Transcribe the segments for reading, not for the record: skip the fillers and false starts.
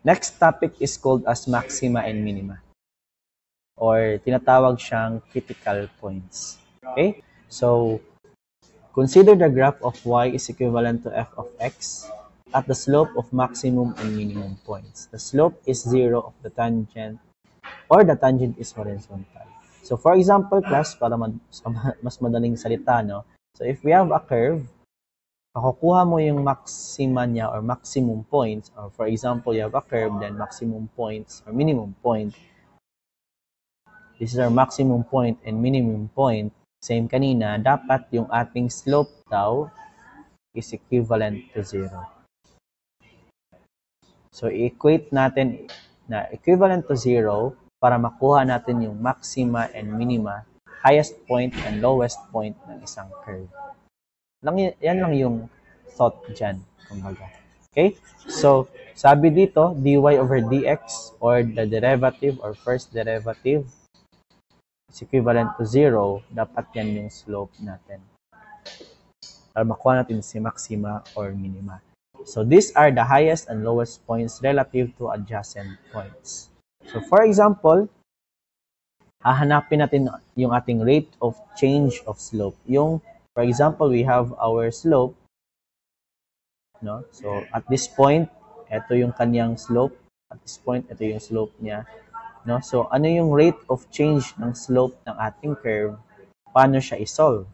Next topic is called as maxima and minima, or tinatawag siyang critical points. Okay? So, consider the graph of y is equivalent to f of x at the slope of maximum and minimum points. The slope is 0 of the tangent, or the tangent is horizontal. So, for example, class, para mas madaling salita, no? So, if we have a curve, makukuha mo yung maxima niya or maximum points, or for example, you have a curve, then maximum points or minimum point. This is our maximum point and minimum point. Same kanina, dapat yung ating slope daw is equivalent to 0. So, i-equate natin na equivalent to 0 para makuha natin yung maxima and minima, highest point and lowest point ng isang curve. Yan lang yung thought dyan, kumbaga. Okay? So, sabi dito, dy over dx, or the derivative or first derivative is equivalent to 0, dapat yan yung slope natin. Para makuha natin si maxima or minima. So, these are the highest and lowest points relative to adjacent points. So, for example, hahanapin natin yung ating rate of change of slope. Yung, for example, we have our slope, no? So, at this point, ito yung kanyang slope. At this point, ito yung slope niya. No? So, ano yung rate of change ng slope ng ating curve? Paano siya isolve?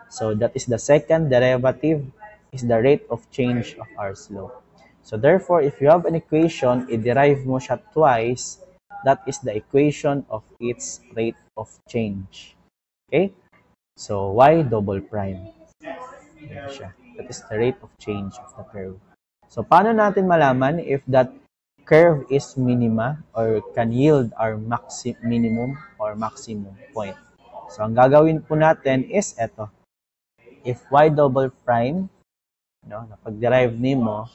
So, that is the second derivative is the rate of change of our slope. So, therefore, if you have an equation, i-derive mo siya twice. That is the equation of its rate of change. Okay? So, y double prime. Yan siya. That is the rate of change of the curve. So, paano natin malaman if that curve is minima or can yield our minimum or maximum point? So, ang gagawin po natin is ito. If y double prime, no, napag-derive nimo,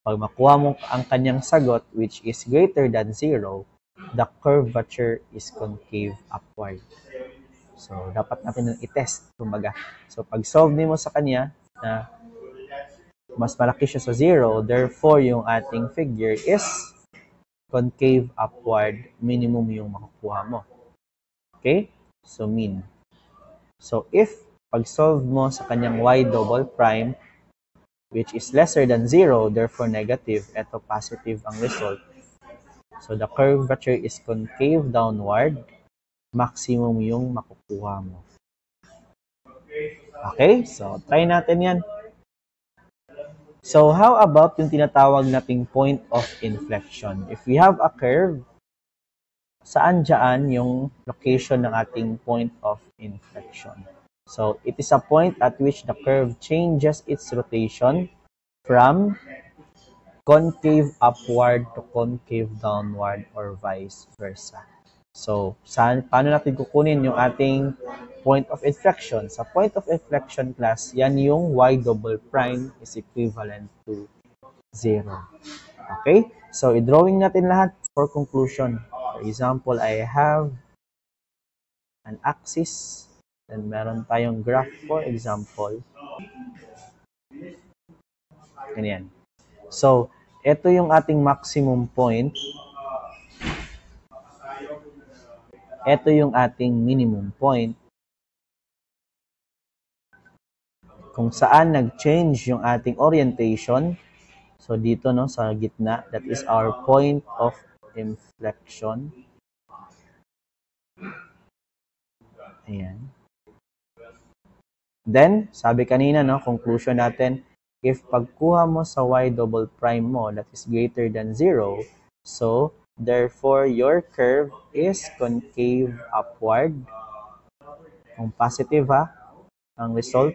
pag makuha mo ang kanyang sagot, which is greater than 0, the curvature is concave upward. So, dapat natin i-test, kumbaga. So, pag solve nimo sa kanya, na mas malaki siya sa 0, therefore, yung ating figure is concave upward, minimum yung makukuha mo. Okay? So, mean. So, if pag-solve mo sa kanyang y double prime, which is lesser than 0, therefore negative, eto positive ang result. So, the curvature is concave downward, maximum yung makukuha mo. Okay? So, try natin yan. So, how about yung tinatawag nating point of inflection? If we have a curve, saan dyan yung location ng ating point of inflection? So, it is a point at which the curve changes its rotation from concave upward to concave downward or vice versa. So, paano natin kukunin yung ating point of inflection? Sa point of inflection class, yan yung y double prime is equivalent to 0. Okay? So, i-drawing natin lahat for conclusion. For example, I have an axis. Then, meron tayong graph, for example. Ganyan. So, ito yung ating maximum point. Ito yung ating minimum point. Kung saan nag-change yung ating orientation. So, dito, no, sa gitna, that is our point of inflection. Ayan. Then, sabi kanina, no, conclusion natin, if pagkuha mo sa y double prime mo, that is greater than 0, so, therefore, your curve is concave upward. Kung positive, ha, ang result,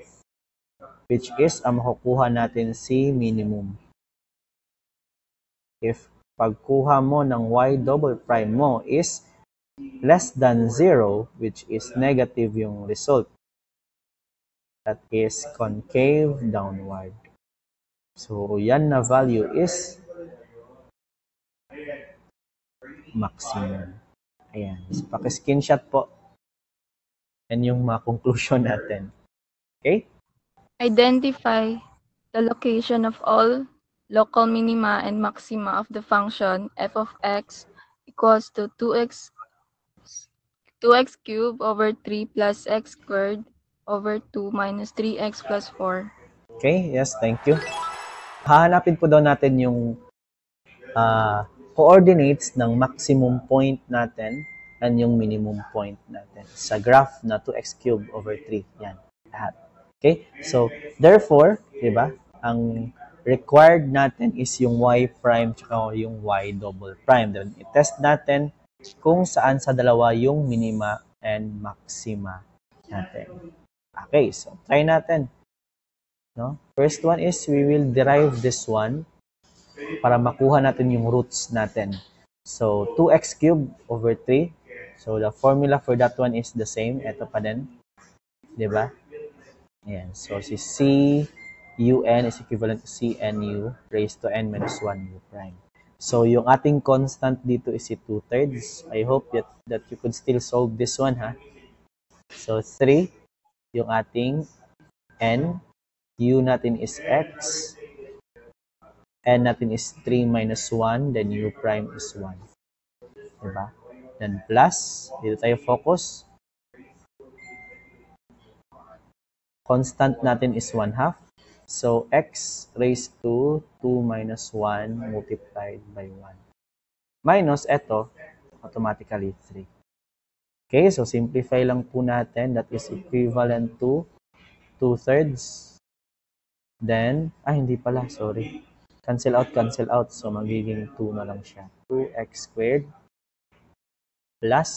which is, ang makukuha natin si minimum. If pagkuha mo ng y double prime mo is less than 0, which is negative yung result, that is concave downward. So, yan na value is maximum. Ayan. So, paki-screenshot po. Yan yung mga conclusion natin. Okay? Identify the location of all local minima and maxima of the function f of x equals to 2x cubed over 3 plus x squared over 2 minus 3x plus 4. Okay, yes, thank you. Hahanapin po daw natin yung coordinates ng maximum point natin and yung minimum point natin sa graph na 2x cubed over 3. Yan, lahat. Okay? So, therefore, di ba, ang required natin is yung y prime tsaka yung y double prime. Then, i-test natin kung saan sa dalawa yung minima and maxima natin. Okay, so try natin. No? First one is we will derive this one para makuha natin yung roots natin. So, 2x cubed over 3. So, the formula for that one is the same. Ito pa din. Diba? Ayan. So, si CUN is equivalent to CNU raised to n minus 1 u prime. So, yung ating constant dito is si 2/3. I hope that you could still solve this one, ha? So, 3, yung ating n. U natin is x. N natin is 3 minus 1. Then, u prime is 1. Diba? Then, plus. Dito tayo focus. Constant natin is 1/2. So, x raised to 2 minus 1 multiplied by 1. Minus, eto, automatically 3. Okay, so simplify lang po natin. That is equivalent to 2/3. Then, hindi pala, sorry. Cancel out. So, magiging 2 na lang siya. 2x squared plus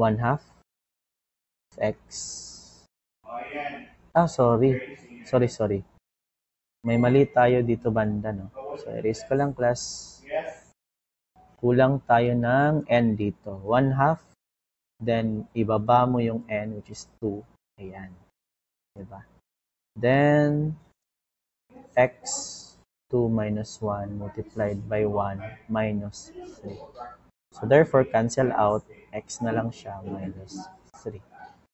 1/2 x. Sorry. May mali tayo dito banda, no? So, erase ko lang, class. Kulang tayo ng n dito. 1/2. Then, ibaba mo yung n, which is 2. Ayan. Diba? Then, x, 2 minus 1 multiplied by 1 minus 3. So, therefore, cancel out. X na lang siya minus 3.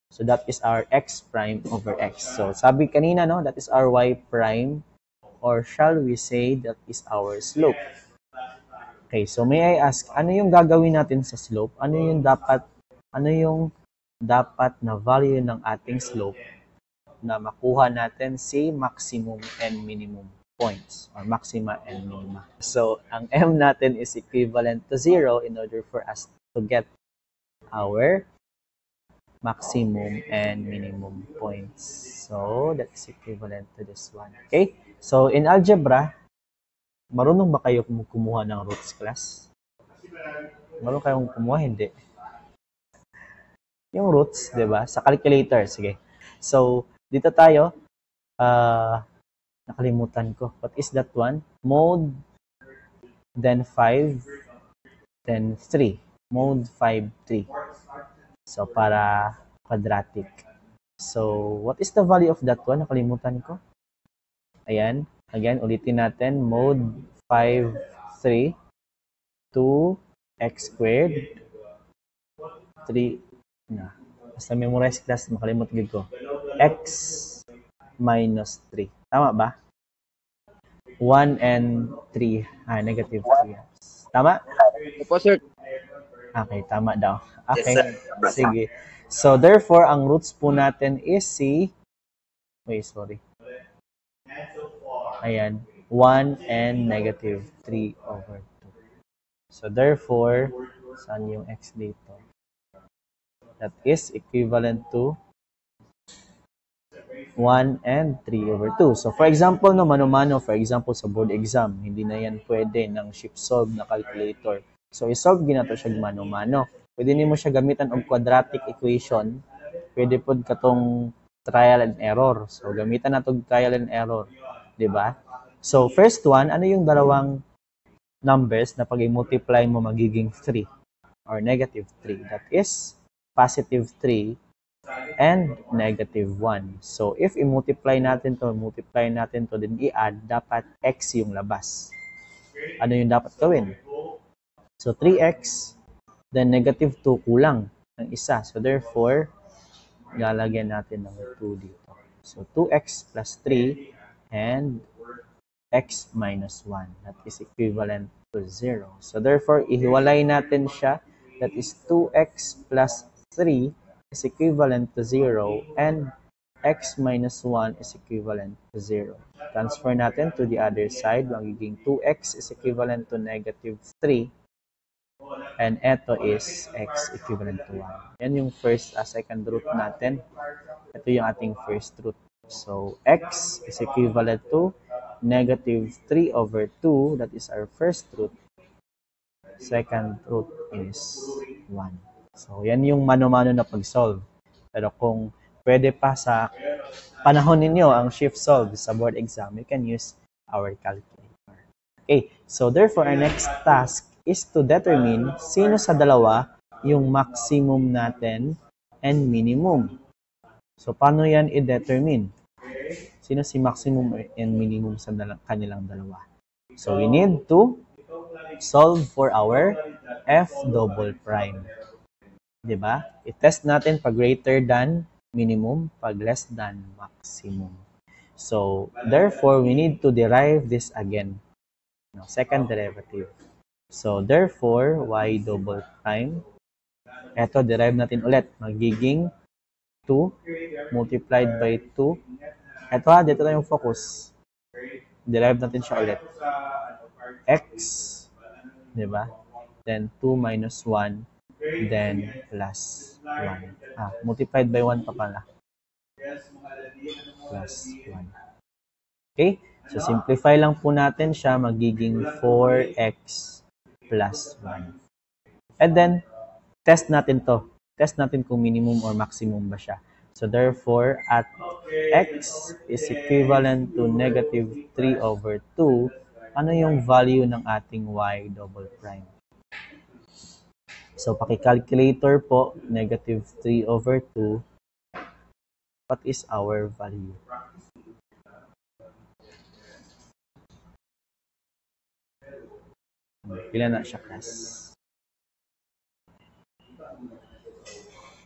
So, that is our x prime over x. So, sabi kanina, no? That is our y prime. Or shall we say that is our slope? Okay, so may I ask, ano yung gagawin natin sa slope? Ano yung dapat na value ng ating slope na makuha natin si maximum and minimum points or maxima and minima? So, ang m natin is equivalent to 0 in order for us to get our maximum and minimum points. So, that's equivalent to this one. Okay? So, in algebra, marunong ba kayo kumuha ng roots, class? Marunong kayong kumuha? Hindi. Yung roots, di ba? Sa calculator. Sige. So, dito tayo. Nakalimutan ko. What is that one? Mode, then 5, then 3. Mode 5, 3. So, para quadratic. So, what is the value of that one? Nakalimutan ko. Ayan. Again, ulitin natin. Mode 5, 3, 2x squared, 3, basta memorize, class, makalimot gid ko. X minus 3. Tama ba? 1 and 3. Negative 3. Tama? Opo, sir. Okay, tama daw. Okay, Yes, sige. So, therefore, ang roots po natin is Ayan, 1 and negative 3 over 2. So, therefore, saan yung x dito? That is equivalent to 1 and 3 over 2. So, for example, no, mano-mano, for example, sa board exam, hindi na yan pwede ng ShipSolve na calculator. So, isolve ginato siya mano-mano. Pwede nimo siya gamitan og quadratic equation. Pwede pod katong trial and error. So, gamitan nato trial and error. Diba? So, first one, ano yung dalawang numbers na pag i-multiply mo magiging 3 or negative 3? That is positive 3 and negative 1. So, if i-multiply natin to, then i-add, dapat x yung labas. Ano yung dapat gawin? So, 3x, then negative 2 kulang ng isa. So, therefore, lalagyan natin ng 2 dito. So, 2x plus 3 and x minus 1. That is equivalent to 0. So therefore, ihiwalay natin siya. That is 2x plus 3 is equivalent to 0 and x minus 1 is equivalent to 0. Transfer natin to the other side. Magiging 2x is equivalent to negative 3 and ito is x equivalent to 1. Yan yung first second root natin. Ito yung ating first root. So, x is equivalent to negative 3 over 2. That is our first root. Second root is 1. So, yan yung mano-mano na pag-solve. Pero kung pwede pa sa panahon ninyo ang shift solve sa board exam, you can use our calculator. Okay, so therefore, our next task is to determine sino sa dalawa yung maximum natin and minimum. So, paano yan i-determine? Sino si maximum and minimum sa kanilang dalawa? So, we need to solve for our f double prime. Diba? I-test natin pag greater than minimum, pag less than maximum. So, therefore, we need to derive this again. No, second derivative. So, therefore, y double prime. Ito, derive natin ulit. Magiging 2 multiplied by 2. Ito ha, dito na yung focus. Derive natin siya ulit. X, diba? Then 2 minus 1, then plus 1. Multiplied by 1 pa pala. Plus 1. Okay? So, simplify lang po natin siya. Magiging 4x plus 1. And then, test natin to. Test natin kung minimum or maximum ba siya. So, therefore, at x is equivalent to negative 3 over 2, ano yung value ng ating y double prime? So, paki-calculator po, negative 3 over 2, what is our value? Pila na siya, class?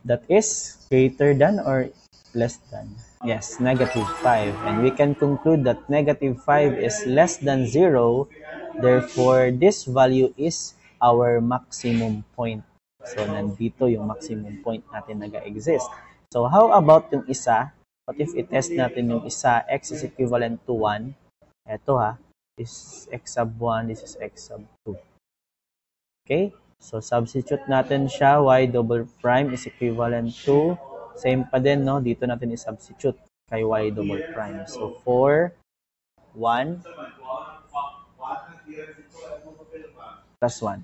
That is greater than or less than? Yes, negative 5. And we can conclude that negative 5 is less than 0. Therefore, this value is our maximum point. So, nandito yung maximum point natin nag-exist. So, how about yung isa? What if i-test natin yung isa? X is equivalent to 1. Ito ha. This is x sub 1. This is x sub 2. Okay? So, substitute natin siya. Y double prime is equivalent to, same pa din, no? Dito natin i-substitute kay y double prime. So, 4, 1, plus 1.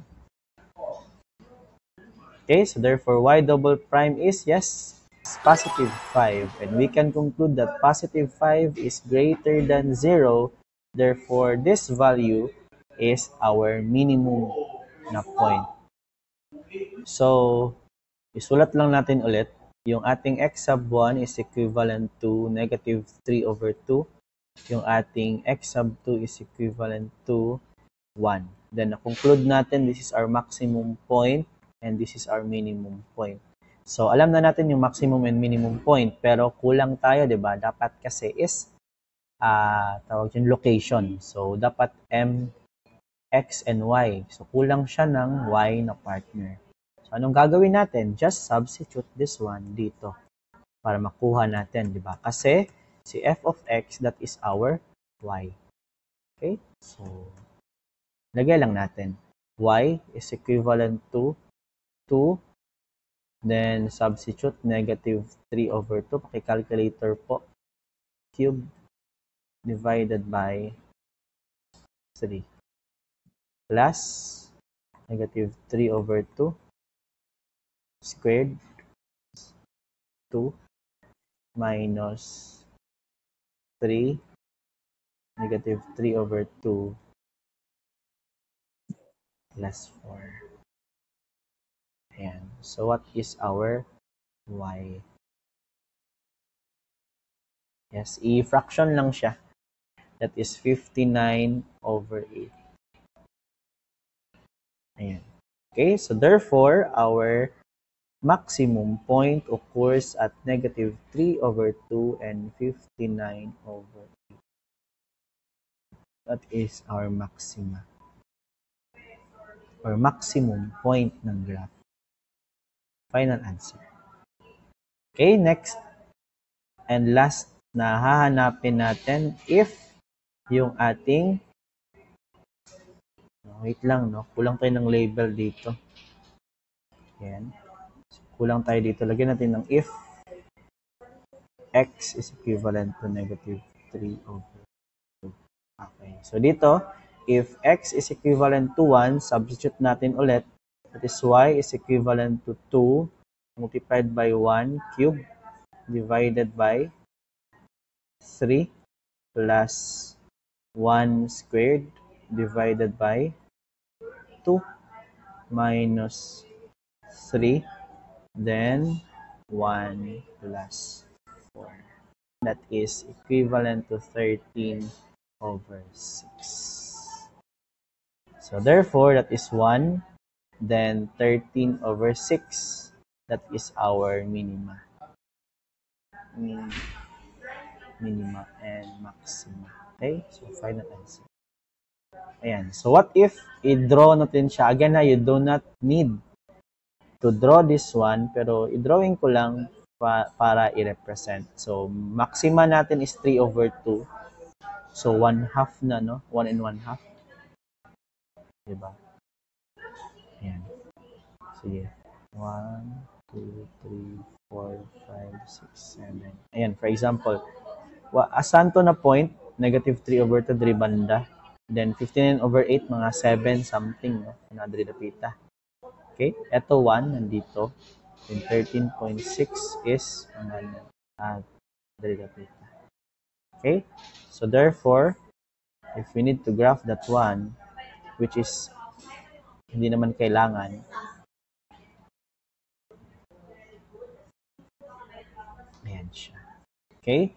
Okay, so therefore, y double prime is, yes, positive 5. And we can conclude that positive 5 is greater than 0. Therefore, this value is our minimum na point. So, isulat lang natin ulit. Yung ating x sub 1 is equivalent to negative 3 over 2. Yung ating x sub 2 is equivalent to 1. Then, na-conclude natin, this is our maximum point and this is our minimum point. So, alam na natin yung maximum and minimum point, pero kulang tayo, di ba? Dapat kasi is, tawag yung location. So, dapat m, x, and y. So, kulang siya ng y na partner. So, anong gagawin natin? Just substitute this one dito para makuha natin, di ba? Kasi, si f of x, that is our y. Okay? So, lagay lang natin. Y is equivalent to 2. Then, substitute negative 3 over 2. Paki-calculator po. Cube divided by 3. Plus negative 3 over 2 squared 2 minus 3 negative 3 over 2 plus 4. Ayan. So, what is our y? Yes, i-fraction lang siya. That is 59 over 8. Ayan. Okay, so therefore, our maximum point occurs at negative 3 over 2 and 59 over 8. That is our maxima or maximum point ng graph. Final answer. Okay, next and last na hahanapin natin if yung ating wait lang, no? Kulang tayo ng label dito. Yan. Kulang tayo dito. Lagyan natin ng if x is equivalent to negative 3 over 2. Okay. So dito, if x is equivalent to 1, substitute natin ulit. That is y is equivalent to 2 multiplied by 1 cube divided by 3 plus 1 squared divided by 2 minus 3 then 1 plus 4. That is equivalent to 13 over 6. So therefore, that is 1, then 13 over 6. That is our minima. Minima and maxima. Okay? So final answer. Ayan. So what if i-draw natin siya? Again na, you do not need to draw this one, pero i-drawing ko lang para i-represent. So, maxima natin is 3 over 2. So, 1 half na, no? 1 and 1 half. Diba? Ayan. Sige. 1, 2, 3, 4, 5, 6, 7. Ayan, for example, asan to na point? Negative 3 over 2, 3 banda. Then, 15 over 8, mga 7 something, no? Nadri napita. Okay? Ito 1, nandito. And 13.6 is okay? So therefore, if we need to graph that one, which is hindi naman kailangan, ayan siya. Okay?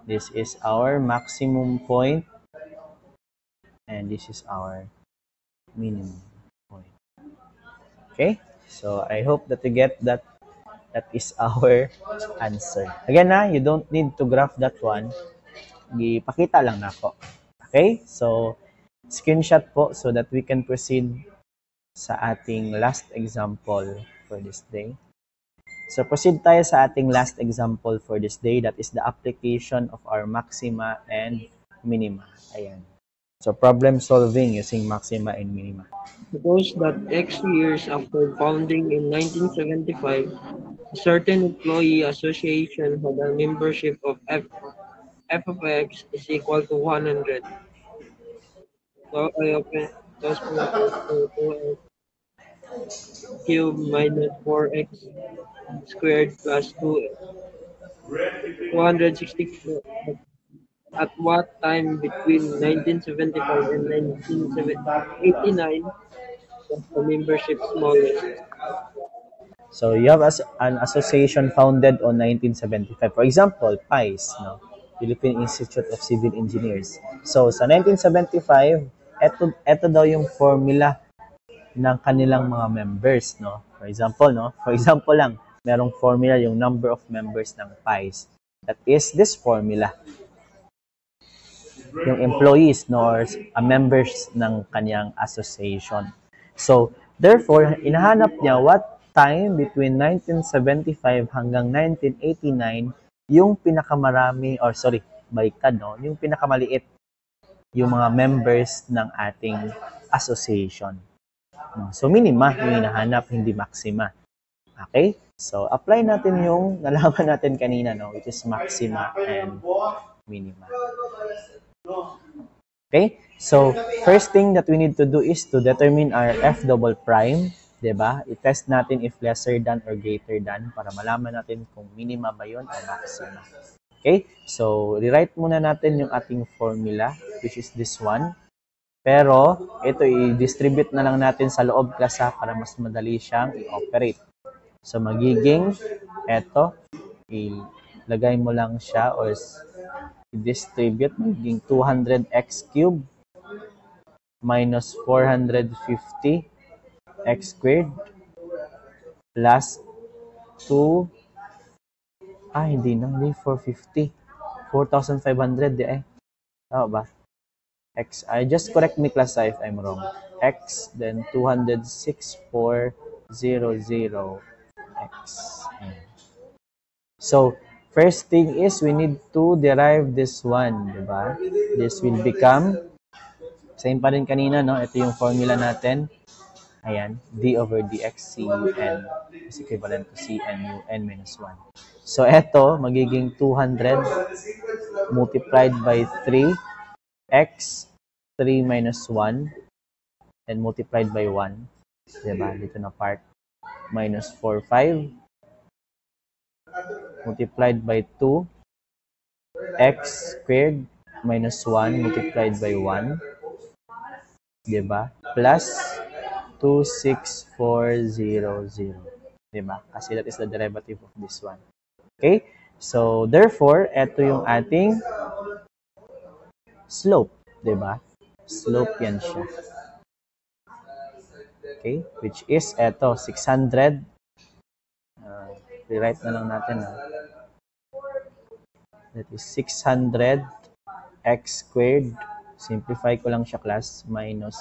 This is our maximum point and this is our minimum point. Okay? So I hope that you get that. That is our answer. Again na, you don't need to graph that one. Ipakita lang nako. Okay? So, screenshot po so that we can proceed sa ating last example for this day. So, proceed tayo sa ating last example for this day. That is the application of our maxima and minima. Ayan. So, problem solving using maxima and minima. Suppose that X years after founding in 1975, a certain employee association had a membership of f of x is equal to 100. So I open those brackets to 2x cubed minus 4x squared plus 260. At what time between 1975 and 1989 was the membership smallest? So, you have an association founded on 1975. For example, PICE, no? Philippine Institute of Civil Engineers. So, sa 1975, eto daw yung formula ng kanilang mga members, no? For example, no? For example lang, merong formula yung number of members ng PICE. That is this formula. Yung employees, no? Or members ng kanyang association. So, therefore, inahanap niya what time between 1975 hanggang 1989 yung pinakamarami, or sorry, baliktad, no? Yung pinakamaliit yung mga members ng ating association. So, minima yung hinahanap, hindi maxima. Okay? So, apply natin yung nalaman natin kanina, no? Which is maxima and minima. Okay? So, first thing that we need to do is to determine our f double prime. Diba? I-test natin if lesser than or greater than para malaman natin kung minima ba yun o maxima. Okay? So, rewrite muna natin yung ating formula, which is this one. Pero, ito i-distribute na lang natin sa loob klasa para mas madali siyang i-operate. So, magiging, eto, ilagay mo lang siya or i-distribute, magiging 200x cubed minus 450 x squared plus 2 hindi 450 4,500 tama ba? X, I just correct me class if I'm wrong. X, then 206,400 X. Ayan. So, first thing is we need to derive this one, di ba? This will become, same pa rin kanina, no? Ito yung formula natin. Ayan, d over dx cun is equivalent to cn u n minus 1. So, ito, magiging 200 multiplied by 3 x 3 minus 1 and multiplied by 1. Diba? Dito na part. Minus 4, 5 multiplied by 2 x squared minus 1 multiplied by 1. Diba? Plus 26400. Diba? Kasi that is the derivative of this one. Okay? So, therefore, ito yung ating slope. Diba? Slope yan siya. Okay? Which is, ito, 600. Rewrite na lang natin. That is 600 x squared. Simplify ko lang siya, class. Minus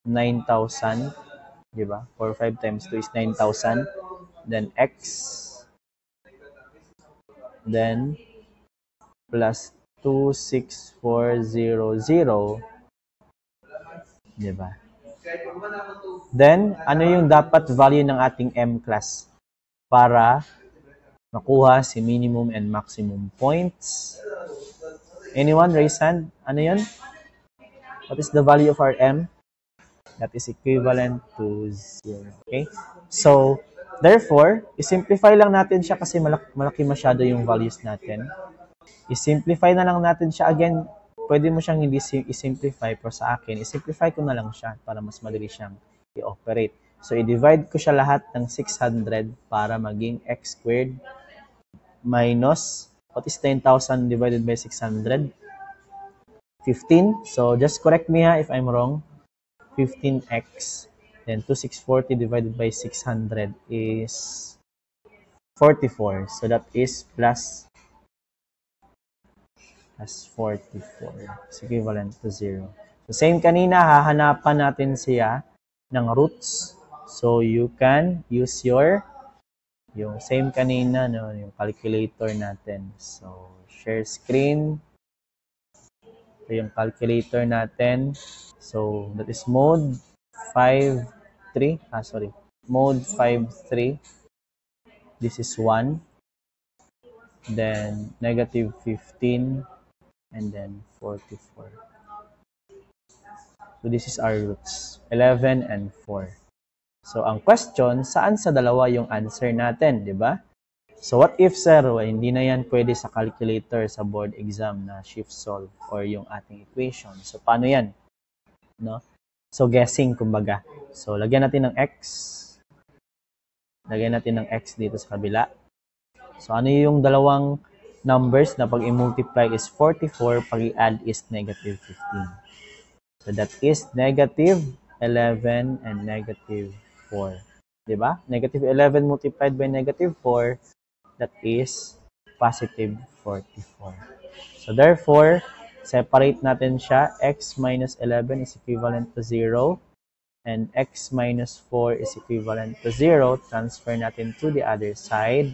9,000. Diba? 4, 5 times 2 is 9,000. Then x. Then plus 26400. Diba? Then, ano yung dapat value ng ating M class para makuha si minimum and maximum points? Anyone raise hand? Ano yun? What is the value of our M? That is equivalent to 0. Okay? So, therefore, isimplify lang natin siya kasi malaki masyado yung values natin. Isimplify na lang natin siya. Again, pwede mo siyang hindi isimplify, pero sa akin, isimplify ko na lang siya para mas madali siyang i-operate. So, i-divide ko siya lahat ng 600 para maging x squared minus, what is 10,000 divided by 600? 15. So, just correct me if I'm wrong. 15x. Then, 2640 divided by 600 is 44. So, that is plus 44. It's equivalent to 0. So, same kanina, hahanapan natin siya ng roots. So, you can use yung same kanina, no, yung calculator natin. So, share screen. Ito yung calculator natin. So, that is mode 5.3. Mode 5.3. This is 1. Then, negative 15. And then 44. So, this is our roots. 11 and 4. So, ang question, saan sa dalawa yung answer natin, di ba? So, what if, sir, hindi na yan pwede sa calculator sa board exam na shift solve or yung ating equation. So, paano yan? No? So, guessing, kumbaga. So, lagyan natin ng x. Lagyan natin ng x dito sa kabila. So, ano yung dalawang numbers na pag i-multiply is 44, pag i-add is negative 15. So, that is negative 11 and negative 4. Diba? Negative 11 multiplied by negative 4, that is positive 44. So, therefore, separate natin siya. X minus 11 is equivalent to 0. And x minus 4 is equivalent to 0. Transfer natin to the other side.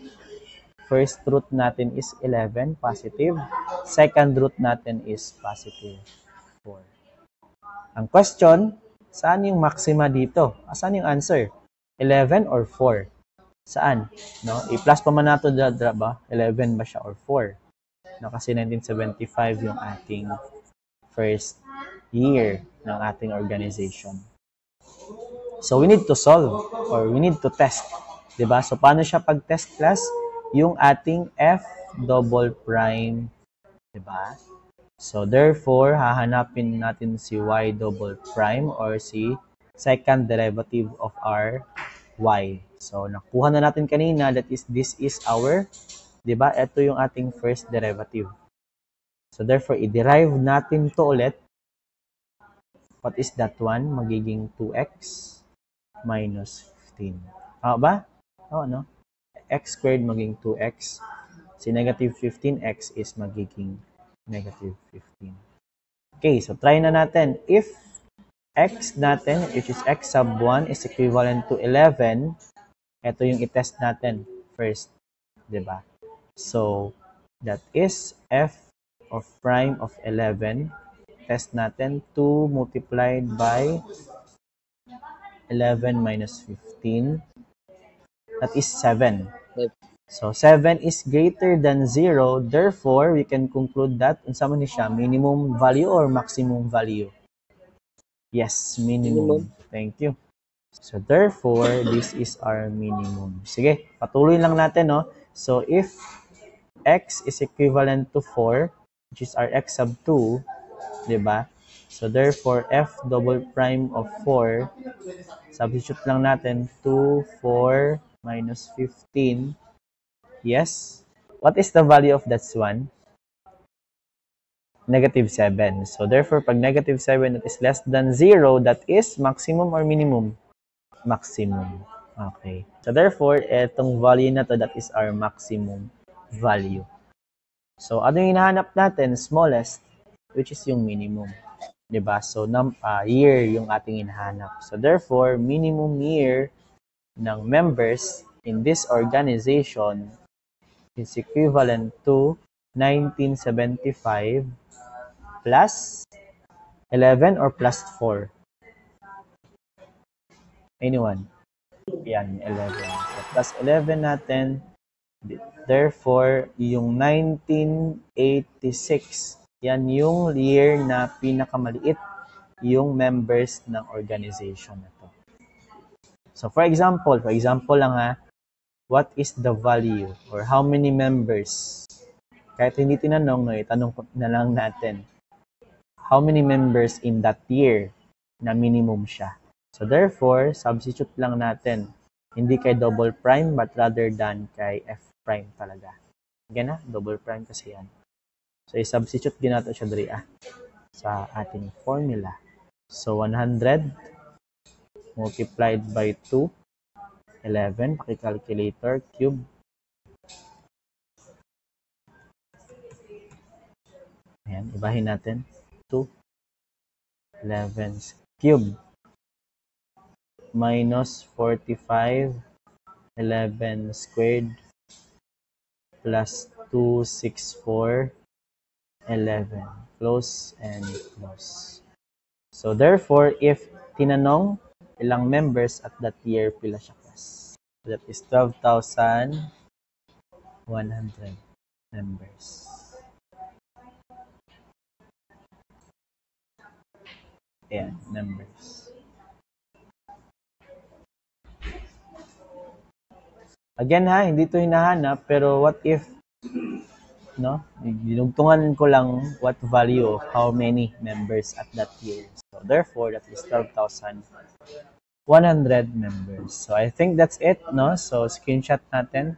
First root natin is 11, positive. Second root natin is positive 4. Ang question, saan yung maxima dito? Saan yung answer? 11 or 4? Saan? No? I-plus pa man nato ba? 11 ba siya or 4? No, kasi 1975 yung ating first year ng ating organization. So, we need to solve or we need to test. Diba? So, paano siya pag-test, class? Yung ating f double prime. Diba? So, therefore, hahanapin natin si y double prime or si second derivative of our y. So, nakuha na natin kanina that is, this is our, diba? Ito yung ating first derivative. So, therefore, i-derive natin to ulit. What is that one? Magiging 2x minus 15. Tama ba? Oo, no? X squared maging 2x. Si negative 15x is magiging negative 15. Okay, so try na natin. If x natin, which is x sub 1, is equivalent to 11, ito yung i-test natin first. Diba? So, that is f of prime of 11. Test natin 2 multiplied by 11 minus 15. That is 7. So, 7 is greater than 0. Therefore, we can conclude that unsa man ni siya, minimum value or maximum value? Yes, minimum. Thank you. So, therefore, this is our minimum. Sige, patuloy lang natin, no? So, if x is equivalent to 4, which is our x sub 2, diba? So, therefore, f double prime of 4, substitute lang natin 2, 4, minus 15. Yes. What is the value of that one? Negative 7. So, therefore, pag negative 7 that is less than 0, that is maximum or minimum? Maximum. Okay. So, therefore, etong value na to, that is our maximum value. So, ano yung hinahanap natin? Smallest, which is yung minimum. Diba? So, year yung ating hinahanap. So, therefore, minimum year ng members in this organization is equivalent to 1975 plus 11 or plus 4? Anyone? Yan, 11. So, plus 11 natin. Therefore, yung 1986, yan yung year na pinakamaliit yung members ng organization na to. So, for example lang ha, what is the value or how many members? Kahit hindi tinanong, no, itanong na lang natin. How many members in that year na minimum siya? So, therefore, substitute lang natin. Hindi kay double prime, but rather than kay f prime talaga. Again double prime kasi yan. So, i-substitute din natin siya diri sa ating formula. So, 100 multiplied by 2, 11, paki-calculator, cube. Ayan, ibahin natin. 2, 11 cube minus 45, 11 squared plus 264, 11. Close and close. So, therefore, if tinanong ilang members at that year, pila siya class? So, that is 12,100 members. Ayan, members. Again ha, hindi to hinahanap, pero what if, no? Dinugtungan ko lang what value of how many members at that year. So, therefore, that is 12,100 members. So, I think that's it, no? So, screenshot natin.